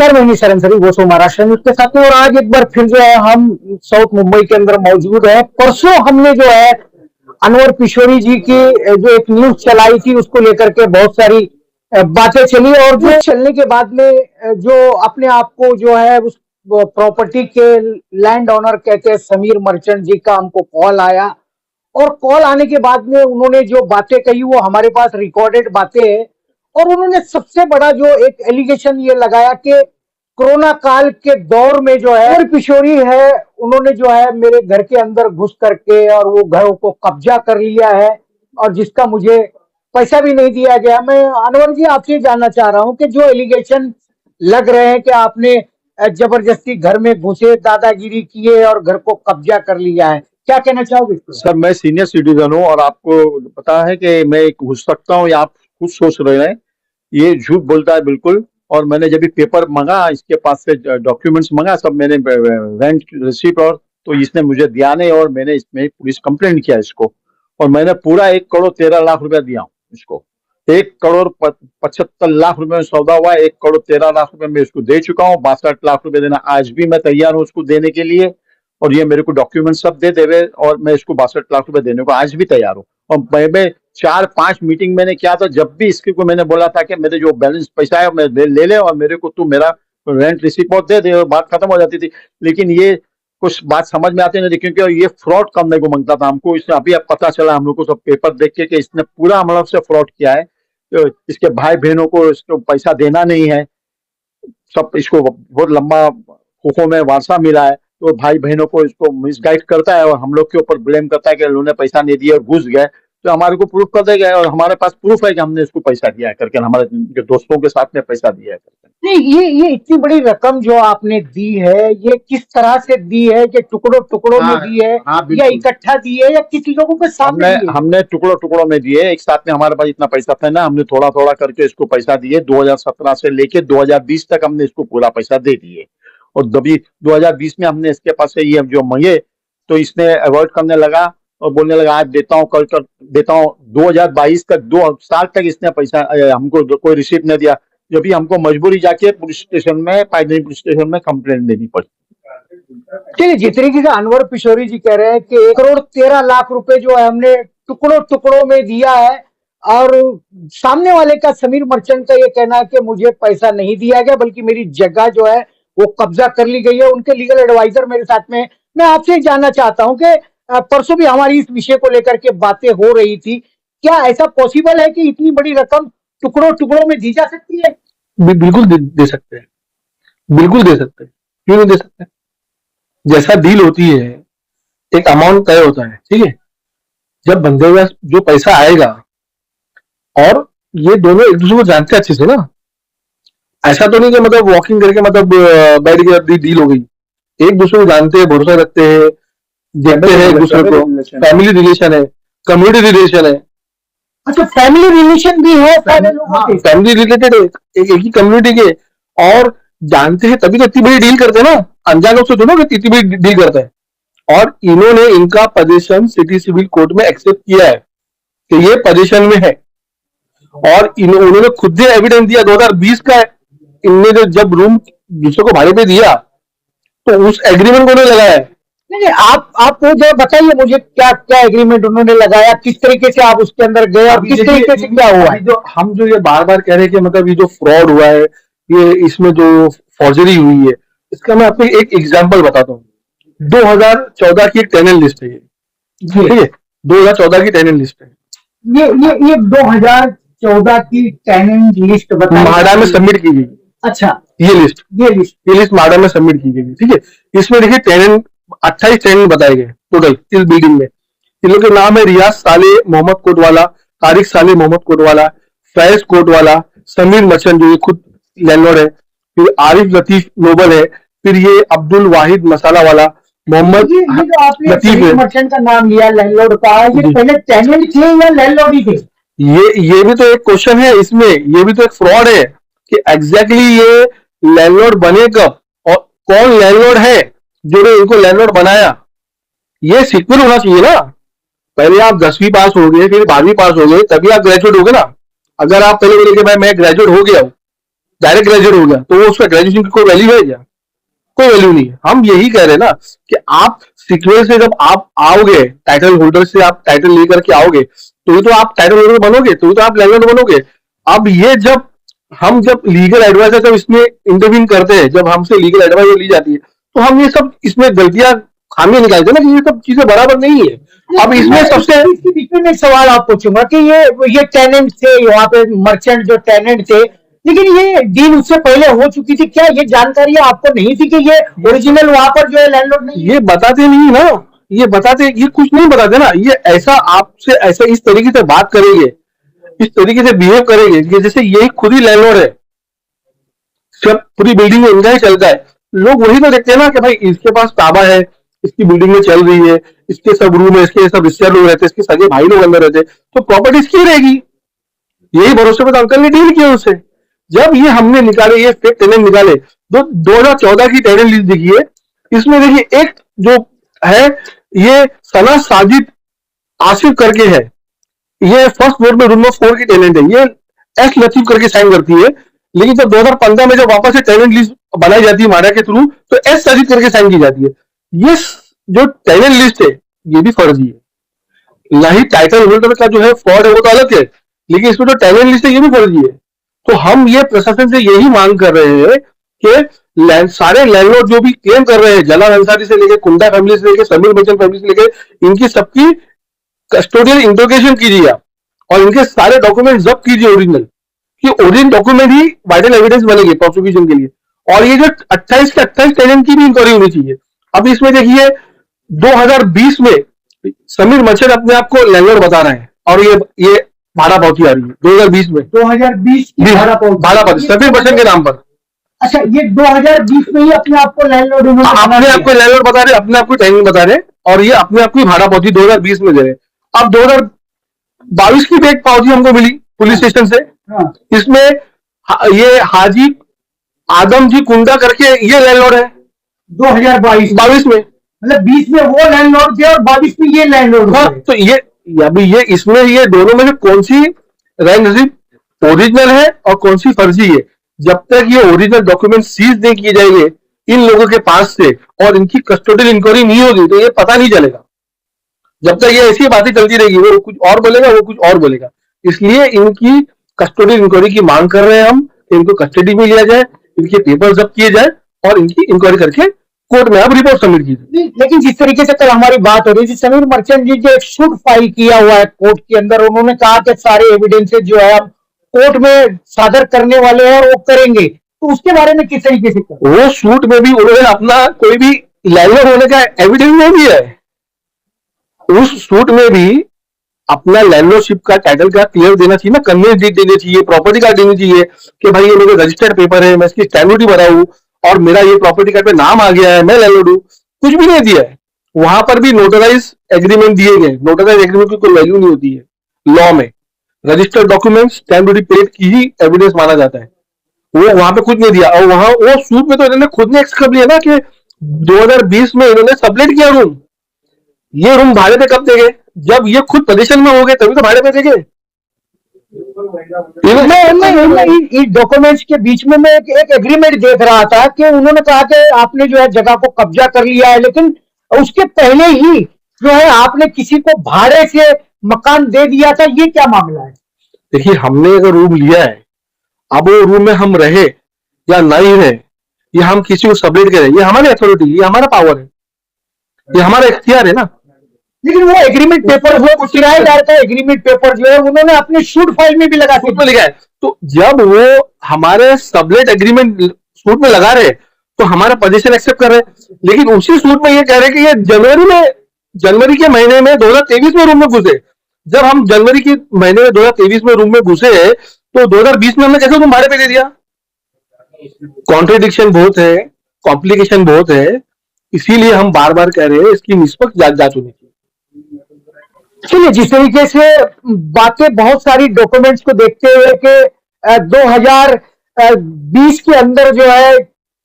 नमस्कार, मैं निशरण सरी वो महाराष्ट्र न्यूज के साथ में। और आज एक बार फिर जो है हम साउथ मुंबई के अंदर मौजूद है। परसों हमने जो है अनवर किशोरी जी की जो एक न्यूज चलाई थी उसको लेकर के बहुत सारी बातें चली, और जो चलने के बाद में जो अपने आप को जो है उस प्रॉपर्टी के लैंड ओनर कहते हैं समीर मर्चेंट जी का हमको कॉल आया। और कॉल आने के बाद में उन्होंने जो बातें कही वो हमारे पास रिकॉर्डेड बातें हैं। और उन्होंने सबसे बड़ा जो एक एलिगेशन ये लगाया कि कोरोना काल के दौर में जो है किशोरी है, उन्होंने जो है मेरे घर के अंदर घुस करके और वो घरों को कब्जा कर लिया है, और जिसका मुझे पैसा भी नहीं दिया गया। मैं अनवर जी आपसे जानना चाह रहा हूं कि जो एलिगेशन लग रहे हैं कि आपने जबरदस्ती घर में घुसे, दादागिरी किए और घर को कब्जा कर लिया है, क्या कहना चाहोगे? सर, मैं सीनियर सिटीजन हूँ और आपको पता है कि मैं घुस सकता हूँ या आप खुद सोच रहे हैं। ये झूठ बोलता है बिल्कुल। और मैंने जब भी पेपर मांगा, इसके पास से डॉक्यूमेंट्स मांगा, सब मैंने रेंट रिसीप्ट, और तो इसने मुझे दिया नहीं, और मैंने इसमें पुलिस कंप्लेंट किया इसको। और मैंने पूरा 1,13,00,000 रुपया दिया इसको। 1,75,00,000 रुपए में सौदा हुआ। 1,13,00,000 रुपए में इसको दे चुका हूँ। 62 लाख रुपए देना आज भी मैं तैयार हूँ उसको देने के लिए। और ये मेरे को डॉक्यूमेंट सब दे देवे, और मैं इसको 62 लाख रुपए देने को आज भी तैयार हूँ। और मैं 4-5 मीटिंग मैंने किया था, जब भी इसके को मैंने बोला था कि मेरे जो बैलेंस पैसा है मैं ले ले, और मेरे को तू मेरा रेंट रिसीप्ट बहुत दे दे, और बात खत्म हो जाती थी। लेकिन ये कुछ बात समझ में आती नहीं थी, क्योंकि ये फ्रॉड करने को मांगता था हमको। इसने अभी अब पता चला हम लोग को सब पेपर देख के कि इसने पूरा मतलब से फ्रॉड किया है। तो इसके भाई बहनों को इसको पैसा देना नहीं है। सब इसको बहुत लंबा खोखो में वारसा मिला है, तो भाई बहनों को इसको मिसगाइड करता है और हम लोग के ऊपर ब्लेम करता है कि उन्होंने पैसा नहीं दिया और घुस गए। तो हमारे को प्रूफ कर देगा, और हमारे पास प्रूफ है कि हमने इसको पैसा दिया है करके, हमारे जो दोस्तों के साथ में पैसा दिया है करके। नहीं, ये इतनी बड़ी रकम जो आपने दी है, ये किस तरह से दी है? कि टुकड़ों टुकड़ों में दी है, या इकट्ठा दी है, या किसी लोगों के सामने दी है? हमने टुकड़ों टुकड़ों में दिए। एक साथ में हमारे पास इतना पैसा था ना, हमने थोड़ा थोड़ा करके इसको पैसा दिए। 2017 से लेके 2020 तक हमने इसको पूरा पैसा दे दिए। और तभी 2020 में हमने इसके पास से ये जो मांगे, तो इसने अवॉइड करने लगा और बोलने लगा आज देता हूँ, कल कर देता हूँ। 2022 तक 2 साल तक इसने पैसा हमको कोई रिसीप्ट नहीं दिया। जब भी हमको मजबूरी जाके पुलिस स्टेशन में, पाइडनी पुलिस स्टेशन में कंप्लेंट देनी पड़ी। चलिए, जिस तरीके से अनवर किशोरी जी कह रहे हैं कि 1,13,00,000 रुपए जो है हमने टुकड़ों टुकड़ों में दिया है, और सामने वाले का समीर मर्चेंट का ये कहना है कि मुझे पैसा नहीं दिया गया, बल्कि मेरी जगह जो है वो कब्जा कर ली गई है। उनके लीगल एडवाइजर मेरे साथ में। मैं आपसे जानना चाहता हूं कि परसों भी हमारी इस विषय को लेकर के बातें हो रही थी। क्या ऐसा पॉसिबल है कि इतनी बड़ी रकम टुकड़ों टुकड़ों में दी जा सकती है? बिल्कुल दे सकते हैं, बिल्कुल दे सकते हैं। क्यों नहीं दे सकते? जैसा डील होती है, एक अमाउंट तय होता है, ठीक है। जब बंदे का जो पैसा आएगा, और ये दोनों एक दूसरे को जानते हैं अच्छे से ना, ऐसा तो नहीं कि मतलब वॉकिंग करके मतलब बैठ गया डील हो गई। एक दूसरे को जानते हैं, भरोसा रखते हैं, देखते हैं एक दूसरे को। फैमिली रिलेशन है, कम्युनिटी रिलेशन है। अच्छा, फैमिली रिलेशन भी है? फैमिली रिलेटेड है, एक ही कम्युनिटी के, और जानते हैं तभी तो इतनी बड़ी डील करते हैं ना। अनजान लोग से थोड़ा इतनी बड़ी डील करते हैं। और इन्होंने इनका पोजीशन सिटी सिविल कोर्ट में एक्सेप्ट किया है कि ये पोजीशन में है, और उन्होंने खुद से एविडेंस दिया 2020 का। इनने जो जब रूम दूसरे को भाड़े पे दिया, तो उस एग्रीमेंट को उन्होंने लगाया है। नहीं, आप जो बताइए मुझे, क्या क्या एग्रीमेंट उन्होंने लगाया, किस तरीके से आप उसके अंदर गए, और किस तरीके से क्या हुआ है? हम जो ये बार बार कह रहे हैं कि मतलब ये जो फ्रॉड हुआ है, ये इसमें जो फॉर्जरी हुई है, इसका मैं आपको एक एग्जांपल बताता हूँ। 2014 की एक टेनेंट लिस्ट है ये, ठीक है। 2014 की टेनेंट लिस्ट है ये 2014 की टेनेंट लिस्ट माडा में सबमिट की गई। अच्छा, ये लिस्ट माडा में सबमिट की गई, ठीक है। इसमें देखिए टेनेंट 28 टेनेंट बताए गए टोटल इस बिल्डिंग में। इन लोग के नाम है रियाज साले मोहम्मद कोटवाला, तारिक साले मोहम्मद कोटवाला, फैज कोटवाला, समीर मर्चेंट जो ये खुद लैंडलॉर्ड है, फिर आरिफ लतीफ नोबल है, फिर ये अब्दुल वाहिद मसाला वाला, मोहम्मद लतीफ मर्चेंट का नाम लिया लैंडलॉर्ड का। ये पहले टेनेंट थे या लैंडलॉर्ड ही थे? ये भी तो एक क्वेश्चन है इसमें। ये भी तो एक फ्रॉड है कि एग्जैक्टली ये लैंडलॉर्ड बने कब, और कौन लैंडलॉर्ड है जो ने इनको लैंडलॉर्ड बनाया। ये सीक्वल होना चाहिए ना। पहले आप 10वीं पास हो गए, फिर 12वीं पास हो गए, तभी आप ग्रेजुएट हो गए ना। अगर आप पहले बोले कि भाई मैं ग्रेजुएट हो गया हूं, डायरेक्ट ग्रेजुएट हो गया तो वो उसका ग्रेजुएशन की कोई वैल्यू है क्या? कोई वैल्यू नहीं है। हम यही कह रहे हैं ना कि आप सीक्वेंस से जब आप आओगे टाइटल होल्डर से, आप टाइटल लेकर के आओगे तो ही तो आप टाइटल होल्डर बनोगे, तो ही तो आप लैंडलॉर्ड बनोगे। अब ये जब लीगल एडवाइजर जब इसमें इंटरवीन करते हैं, जब हमसे लीगल एडवाइजर ली जाती है तो हम ये सब इसमें गलतियां खामियां निकालते हैं ना कि ये सब चीजें बराबर नहीं है। अब इसमें सबसे इसके बीच में एक सवाल आप पूछूंगा कि ये टेनेंट थे वहां पे, मर्चेंट जो टेनेंट थे, लेकिन ये डील उससे पहले हो चुकी थी, क्या ये जानकारी आपको नहीं थी कि ये ओरिजिनल वहां पर जो है लैंडलॉर्ड नहीं? ये बताते नहीं ना, ये बताते, ये कुछ नहीं बताते ना। ये ऐसा आपसे ऐसा इस तरीके से बात करेंगे, इस तरीके से बिहेव करेंगे कि जैसे यही खुद ही लैंडलॉर्ड है, सब पूरी बिल्डिंग में इनका ही चलता है। लोग वही तो देखते हैं ना कि भाई इसके पास ताबा है, इसकी बिल्डिंग में चल रही है, इसके सब रूम है, इसके सब रिश्तेदार लोग रहते हैं, इसके सगे भाई लोग अंदर रहते हैं, तो प्रॉपर्टी इसकी रहेगी। यही भरोसे पर तो अंकल ने डील किया उससे। जब ये हमने निकाले, ये फेक टेनेंट निकाले, 2014 की टेनेंट लिस्ट देखिए, इसमें देखिए एक जो है ये सना साजिद आसिफ करके है, ये फर्स्ट फ्लोर में रूम नंबर 4 की टेनेंट है, ये एस लतीफ करके साइन करती है। लेकिन जब 2015 में जब वापस से टेनेंट लिस्ट बनाई जाती है माडा के थ्रू तो एस साजिद करके साइन की जाती है। ये जो टेनेंट लिस्ट है ये भी फर्जी है। ना ही टाइटल होल्डर का जो है फ्रॉड है वो तो अलग है, लेकिन इसमें जो टेनेंट लिस्ट है ये भी फर्जी है। तो हम ये प्रशासन से यही मांग कर रहे हैं कि सारे लैंडलॉर्ड जो भी क्लेम कर रहे हैं, जलाल अंसारी से लेकर कुंडा फैमिली से लेकर समीर बच्चन फैमिली से लेकर, इनकी सबकी कस्टोडियल इंट्रोगेशन कीजिए आप और इनके सारे डॉक्यूमेंट जब्त कीजिए ओरिजिनल, कि ओरिजिनल डॉक्यूमेंट ही वाइटल एविडेंस बनेगी प्रोसिक्यूशन के लिए। और ये जो 28 के 28 टेनेंट की भी इंक्वायरी होनी चाहिए। अब इसमें देखिए 2020 में समीर मच्छर अपने आप को लैंडलॉर्ड बता रहे हैं और ये भाड़ा पावती आ रही है 2020 में, 2020 की भाड़ा पावती समीर मच्छर के नाम पर। अच्छा, ये 2020 में ही अपने आप को लैंडलॉर्ड अपने आप को लैंडलॉर्ड बता रहे, अपने आप को टेनेंट बता रहे, और ये अपने आप को भाड़ा पावती 2020 में दे रहे। अब 2022 की भी एक पावती हमको मिली पुलिस स्टेशन से। इसमें ये हाजी आदम जी कुंडा करके ये लैंडलॉर्ड है 2022 में, मतलब 20 में वो लैंडलॉर्ड थे और 22 में ये लैंडलॉर्ड। हाँ, तो ये अभी ये इसमें ये दोनों में से कौन सी रैंक ओरिजिनल है और कौन सी फर्जी है, जब तक ये ओरिजिनल डॉक्यूमेंट सीज नहीं किए जाएंगे इन लोगों के पास से और इनकी कस्टोडियल इंक्वायरी नहीं होगी तो ये पता नहीं चलेगा। जब तक ये ऐसी बातें चलती रहेगी, वो कुछ और बोलेगा, वो कुछ और बोलेगा। इसलिए इनकी कस्टोडियल इंक्वायरी की मांग कर रहे हैं हम, इनको कस्टडी में लिया जाए, इनके पेपर जब्त किए जाए और इनकी इंक्वायरी करके कोर्ट में आप रिपोर्ट सबमिट कीजिए। लेकिन जिस तरीके से कल हमारी बात हो रही थी, समीर मर्चेंट जी जो एक शूट फाइल किया हुआ है कोर्ट के अंदर, उन्होंने कहा कि सारे एविडेंसेस जो है हम कोर्ट में सादर करने वाले हैं और वो करेंगे, तो उसके बारे में किस तरीके से वो शूट में भी उन्होंने अपना कोई भी लैंडलॉर्ड होने का एविडेंस नहीं दिया है। उस शूट में भी अपना लैंडलॉर्डशिप का टाइटल का क्लियर देना चाहिए ना, कन्वेंस डीड देनी चाहिए, प्रॉपर्टी कार्ड देनी चाहिए कि भाई ये मेरे रजिस्टर्ड पेपर है, मैं इसकी स्टैम्प ड्यूटी भरा हूं और मेरा ये प्रॉपर्टी कार्ड पे नाम आ गया है, मैं लैंडलॉर्ड हूं। कुछ भी नहीं दिया है। वहां पर भी नोटराइज एग्रीमेंट दिए गए। नोटराइज एग्रीमेंट की कोई वैल्यू नहीं होती है लॉ में। Registered document stamp duty paid की ही एविडेंस माना जाता है। वो वहां पे कुछ नहीं दिया। और वहां वो सूट में तो इन्होंने खुद ने एक्सेप्ट कर लिया ना कि 2020 में इन्होंने सबलेट किया रूम। ये रूम भाड़े पे कब देंगे? जब ये खुद पोजीशन में हो गए तभी तो भाड़े पे देंगे। इस डॉक्यूमेंट्स के बीच में मैं एक एग्रीमेंट देख रहा था कि उन्होंने कहा कि आपने जो है जगह को कब्जा कर लिया है, लेकिन उसके पहले ही जो है आपने किसी को भाड़े से मकान दे दिया था। ये क्या मामला है? देखिए, हमने अगर रूम लिया है, अब वो रूम में हम रहे या नहीं रहे, ये हम किसी को सबलेट करें, ये हमारी अथॉरिटी, ये हमारा पावर है, ये हमारा इख्तियार है ना। लेकिन वो एग्रीमेंट पेपर, वो किराएदार का एग्रीमेंट पेपर जो है उन्होंने अपने शूट फाइल में भी लगा लिखा है। तो जब वो हमारे सबलेट एग्रीमेंट सूट में लगा रहे तो हमारा पोजीशन एक्सेप्ट कर रहे, लेकिन उसी सूट में ये कह रहे कि ये जनवरी के महीने में 2023 में रूम में घुसे। जब हम जनवरी के महीने में 2023 में रूम में घुसे तो 2020 में हमने कैसे रूम भाड़े पे दे दिया? कॉन्ट्रडिक्शन बहुत है, कॉम्प्लिकेशन बहुत है। इसीलिए हम बार बार कह रहे हैं इसकी निष्पक्ष जांच होनी चाहिए। चलिए, जिस तरीके से बातें बहुत सारी डॉक्यूमेंट्स को देखते हुए कि 2020 के अंदर जो है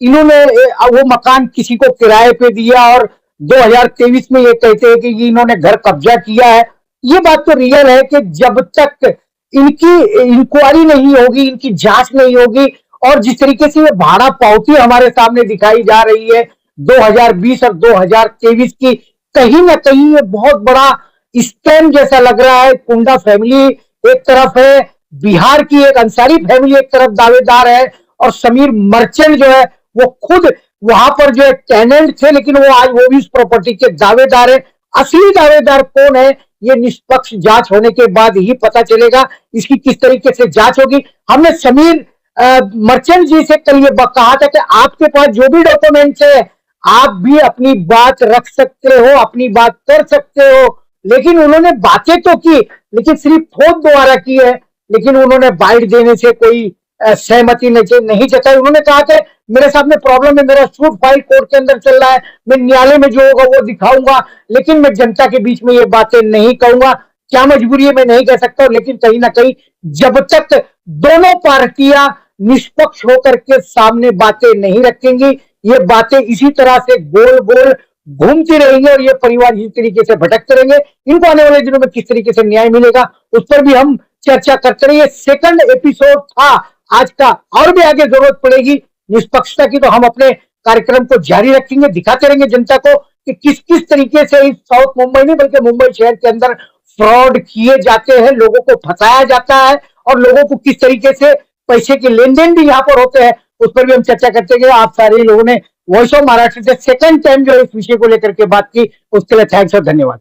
इन्होंने वो मकान किसी को किराए पे दिया और 2023 में ये कहते हैं कि इन्होंने घर कब्जा किया है। ये बात तो रियल है कि जब तक इनकी इंक्वायरी नहीं होगी, इनकी जांच नहीं होगी और जिस तरीके से ये भाड़ा पावती हमारे सामने दिखाई जा रही है 2020 और 2023 की, कहीं ना कहीं ये बहुत बड़ा स्कैम जैसा लग रहा है। कुंडा फैमिली एक तरफ है, बिहार की एक अंसारी फैमिली एक तरफ दावेदार है, और समीर मर्चेंट जो है वो खुद वहां पर जो है टेनेंट थे, लेकिन वो आज वो भी उस प्रॉपर्टी के दावेदार है। असली दावेदार कौन है ये निष्पक्ष जांच होने के बाद ही पता चलेगा। इसकी किस तरीके से जांच होगी। हमने समीर मर्चेंट जी से कल ये कहा था कि आपके पास जो भी डॉक्यूमेंट्स है आप भी अपनी बात रख सकते हो, अपनी बात कर सकते हो, लेकिन उन्होंने बातें तो की लेकिन सिर्फ फोन द्वारा की है, लेकिन उन्होंने बाइट देने से कोई सहमति नहीं जताई। उन्होंने कहा कि मेरे सामने प्रॉब्लम है, मेरा सूट फाइल कोर्ट के अंदर चल रहा है, मैं न्यायालय में जो होगा वो दिखाऊंगा, लेकिन मैं जनता के बीच में ये बातें नहीं कहूंगा। क्या मजबूरी है मैं नहीं कह सकता, लेकिन कहीं ना कहीं जब तक दोनों पार्टियां निष्पक्ष होकर के सामने बातें नहीं रखेंगी, ये बातें इसी तरह से गोल गोल घूमती रहेंगे और ये परिवार इसी तरीके से भटकते रहेंगे। इनको आने वाले दिनों में किस तरीके से न्याय मिलेगा उस पर भी हम चर्चा करते रहेंगे। सेकंड एपिसोड था आज का, और भी आगे जरूरत पड़ेगी निष्पक्षता की तो हम अपने कार्यक्रम को जारी रखेंगे, दिखाते रहेंगे जनता को कि किस किस तरीके से इस साउथ मुंबई नहीं बल्कि मुंबई शहर के अंदर फ्रॉड किए जाते हैं, लोगों को फंसाया जाता है और लोगों को किस तरीके से पैसे के लेन देन भी यहाँ पर होते हैं, उस पर भी हम चर्चा करते हैं। आप सारे लोगों ने वॉइस ऑफ महाराष्ट्र से सेकंड टाइम जो इस विषय को लेकर के बात की, उसके लिए थैंक्स और धन्यवाद।